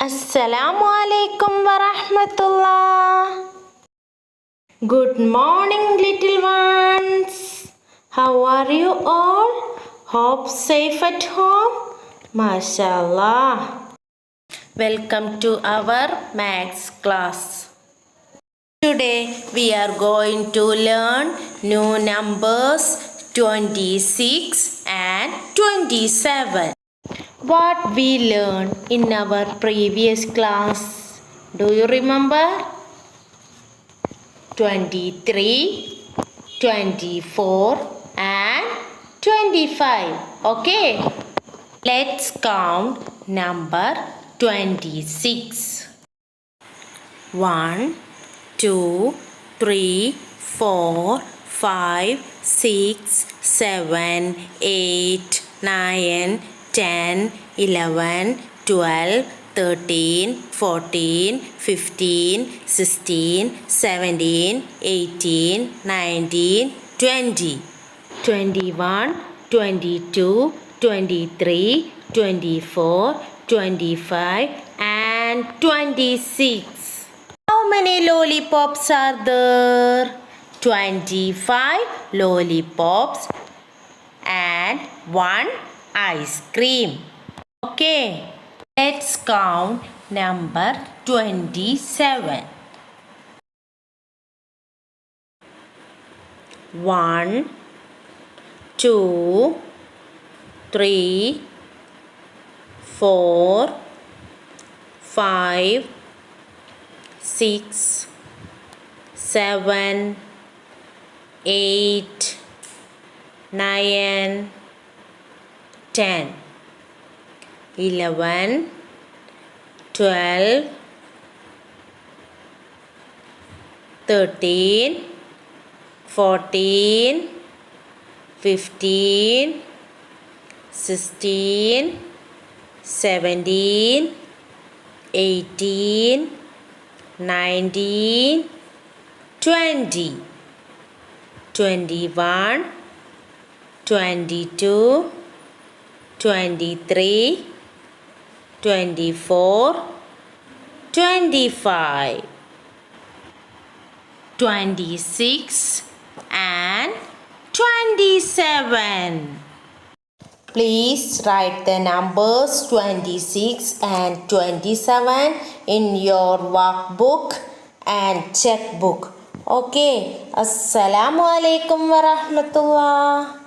Assalamu alaikum wa rahmatullah. Good morning, little ones. How are you all? Hope safe at home? MashaAllah. Welcome to our maths class. Today we are going to learn new numbers 26 and 27. What we learned in our previous class, do you remember? 23, 24 and 25. Okay, let's count number 26. 1, 2, 3, 4, 5, 6, 7, 8, 9, 10, 11, 12, 13, 14, 15, 16, 17, 18, 19, 20, 21, 22, 23, 24, 25 and 26. How many lollipops are there? 25 lollipops and 1 ice cream. Okay, let's count number 27. 1, 2, 3, 4, 5, 6, 7, 8, 9, 10, 11, 12, 13, 14, 15, 16, 17, 18, 19, 20, 21, 22, 23, 24, 25, 26 and 27. Please write the numbers 26 and 27 in your workbook and checkbook. Okay. Assalamu alaikum wa rahmatullah.